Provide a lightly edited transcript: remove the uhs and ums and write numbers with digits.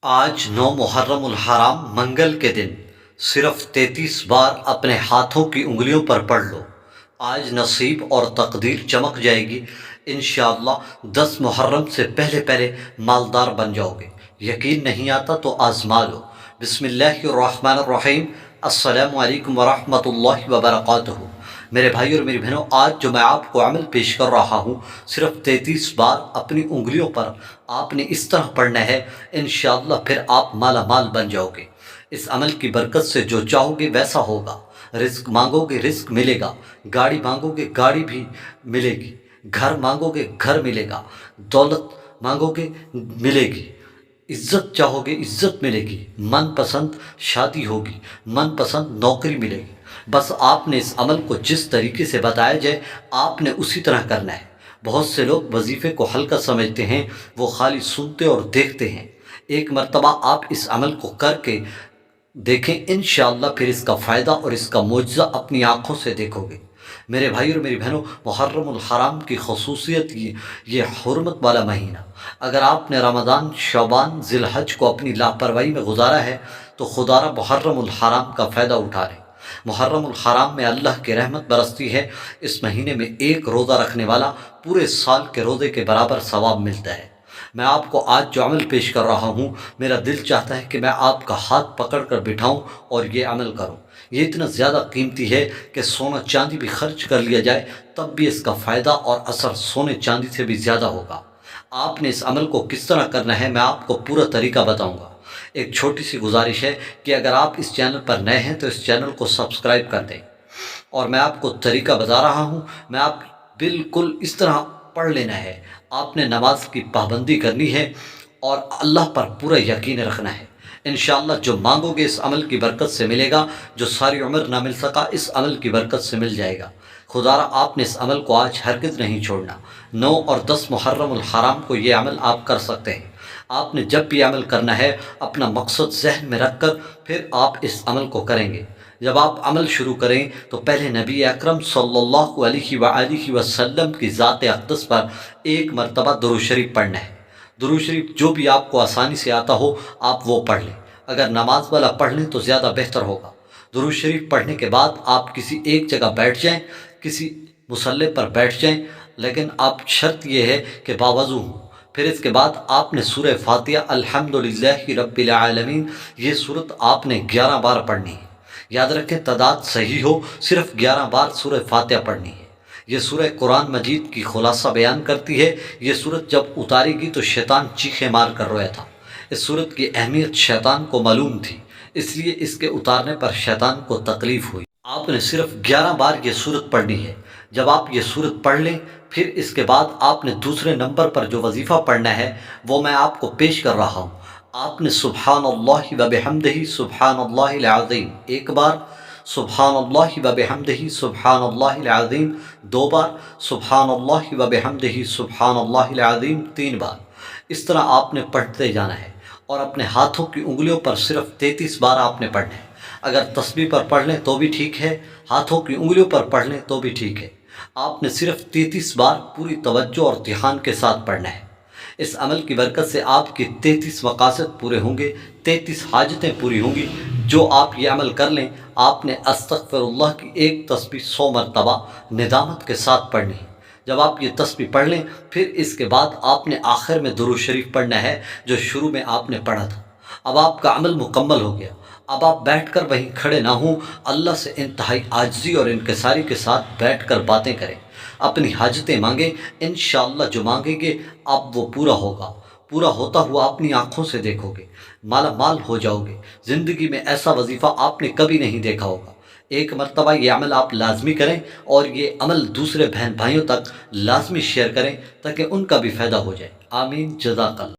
آج 9 محرم الحرام منگل کے دن صرف 33 بار اپنے ہاتھوں کی انگلیوں پر پڑھ لو۔ آج نصیب اور تقدیر چمک جائے گی۔ انشاءاللہ 10 محرم سے پہلے پہلے مالدار بن جاؤ گے۔ یقین نہیں آتا تو آزما لو۔ بسم اللہ الرحمن الرحیم۔ السلام علیکم ورحمۃ اللہ وبرکاتہ۔ میرے بھائی اور میری بہنوں، آج جو میں آپ کو عمل پیش کر رہا ہوں، صرف 33 بار اپنی انگلیوں پر آپ نے اس طرح پڑھنا ہے، انشاءاللہ پھر آپ مالا مال بن جاؤ گے۔ اس عمل کی برکت سے جو چاہو گے ویسا ہوگا۔ رزق مانگو گے رزق ملے گا، گاڑی مانگو گے گاڑی بھی ملے گی، گھر مانگو گے گھر ملے گا، دولت مانگو گے ملے گی، عزت چاہو گے عزت ملے گی، من پسند شادی ہوگی، من پسند نوکری ملے گی۔ بس آپ نے اس عمل کو جس طریقے سے بتایا جائے آپ نے اسی طرح کرنا ہے۔ بہت سے لوگ وظیفے کو ہلکا سمجھتے ہیں، وہ خالی سنتے اور دیکھتے ہیں۔ ایک مرتبہ آپ اس عمل کو کر کے دیکھیں، انشاءاللہ پھر اس کا فائدہ اور اس کا معجزہ اپنی آنکھوں سے دیکھو گے۔ میرے بھائی اور میری بہنوں، محرم الحرام کی خصوصیت یہ حرمت والا مہینہ، اگر آپ نے رمضان، شعبان، ذی الحج کو اپنی لاپرواہی میں گزارا ہے تو خدا را محرم الحرام کا فائدہ اٹھا لیں۔ محرم الحرام میں اللہ کی رحمت برستی ہے۔ اس مہینے میں ایک روزہ رکھنے والا پورے سال کے روزے کے برابر ثواب ملتا ہے۔ میں آپ کو آج جو عمل پیش کر رہا ہوں، میرا دل چاہتا ہے کہ میں آپ کا ہاتھ پکڑ کر بٹھاؤں اور یہ عمل کروں۔ یہ اتنا زیادہ قیمتی ہے کہ سونا چاندی بھی خرچ کر لیا جائے تب بھی اس کا فائدہ اور اثر سونے چاندی سے بھی زیادہ ہوگا۔ آپ نے اس عمل کو کس طرح کرنا ہے میں آپ کو پورا طریقہ بتاؤں گا۔ ایک چھوٹی سی گزارش ہے کہ اگر آپ اس چینل پر نئے ہیں تو اس چینل کو سبسکرائب کر دیں، اور میں آپ کو طریقہ بتا رہا ہوں، میں آپ بالکل اس طرح پڑھ لینا ہے۔ آپ نے نماز کی پابندی کرنی ہے اور اللہ پر پورا یقین رکھنا ہے۔ انشاءاللہ جو مانگو گے اس عمل کی برکت سے ملے گا، جو ساری عمر نہ مل سکا اس عمل کی برکت سے مل جائے گا۔ خدا را آپ نے اس عمل کو آج ہرگز نہیں چھوڑنا۔ 9 اور 10 محرم الحرام کو یہ عمل آپ کر سکتے ہیں۔ آپ نے جب بھی عمل کرنا ہے اپنا مقصد ذہن میں رکھ کر پھر آپ اس عمل کو کریں گے۔ جب آپ عمل شروع کریں تو پہلے نبی اکرم صلی اللہ علیہ وآلہ وسلم کی ذات اقدس پر ایک مرتبہ درود شریف پڑھنا ہے۔ درود شریف جو بھی آپ کو آسانی سے آتا ہو آپ وہ پڑھ لیں۔ اگر نماز والا پڑھ لیں تو زیادہ بہتر ہوگا۔ درود شریف پڑھنے کے بعد آپ کسی ایک جگہ بیٹھ جائیں، کسی مصلی پر بیٹھ جائیں، لیکن آپ شرط یہ ہے کہ باوضو ہوں۔ پھر اس کے بعد آپ نے سورہ فاتحہ الحمدللہ رب العالمین یہ سورت آپ نے 11 بار پڑھنی ہے۔ یاد رکھیں تعداد صحیح ہو، صرف 11 بار سورہ فاتحہ پڑھنی ہے۔ یہ سورہ قرآن مجید کی خلاصہ بیان کرتی ہے۔ یہ سورت جب اتاری گئی تو شیطان چیخیں مار کر رویا تھا۔ اس سورت کی اہمیت شیطان کو معلوم تھی، اس لیے اس کے اتارنے پر شیطان کو تکلیف ہوئی۔ آپ نے صرف 11 بار یہ سورت پڑھنی ہے۔ جب آپ یہ سورت پڑھ لیں پھر اس کے بعد آپ نے دوسرے نمبر پر جو وظیفہ پڑھنا ہے وہ میں آپ کو پیش کر رہا ہوں۔ آپ نے سبحان اللہ وبحمدہ سبحان اللہ العظیم ایک بار، سبحان اللہ وبحمدہ سبحان اللہ العظیم 2 بار، سبحان اللہ وبحمدہ سبحان اللہ العظیم 3 بار۔ اس طرح آپ نے پڑھتے جانا ہے، اور اپنے ہاتھوں کی انگلیوں پر صرف 33 بار آپ نے پڑھنا ہے۔ اگر تسبیح پر پڑھ لیں تو بھی ٹھیک ہے، ہاتھوں کی انگلیوں پر پڑھ لیں تو بھی ٹھیک ہے۔ آپ نے صرف 33 بار پوری توجہ اور دھیان کے ساتھ پڑھنا ہے۔ اس عمل کی برکت سے آپ کی 33 مقاصد پورے ہوں گے، 33 حاجتیں پوری ہوں گی۔ جو آپ یہ عمل کر لیں، آپ نے استغفر اللہ کی ایک تسبیح 100 مرتبہ ندامت کے ساتھ پڑھنی ہے۔ جب آپ یہ تسبیح پڑھ لیں پھر اس کے بعد آپ نے آخر میں درود شریف پڑھنا ہے جو شروع میں آپ نے پڑھا تھا۔ اب آپ کا عمل مکمل ہو گیا۔ اب آپ بیٹھ کر وہیں کھڑے نہ ہوں، اللہ سے انتہائی عاجزی اور انکساری کے ساتھ بیٹھ کر باتیں کریں، اپنی حاجتیں مانگیں۔ انشاءاللہ جو مانگیں گے اب وہ پورا ہوگا۔ پورا ہوتا ہوا اپنی آنکھوں سے دیکھو گے، مالا مال ہو جاؤ گے۔ زندگی میں ایسا وظیفہ آپ نے کبھی نہیں دیکھا ہوگا۔ ایک مرتبہ یہ عمل آپ لازمی کریں، اور یہ عمل دوسرے بہن بھائیوں تک لازمی شیئر کریں تاکہ ان کا بھی فائدہ ہو جائے۔ آمین، جزاک اللہ۔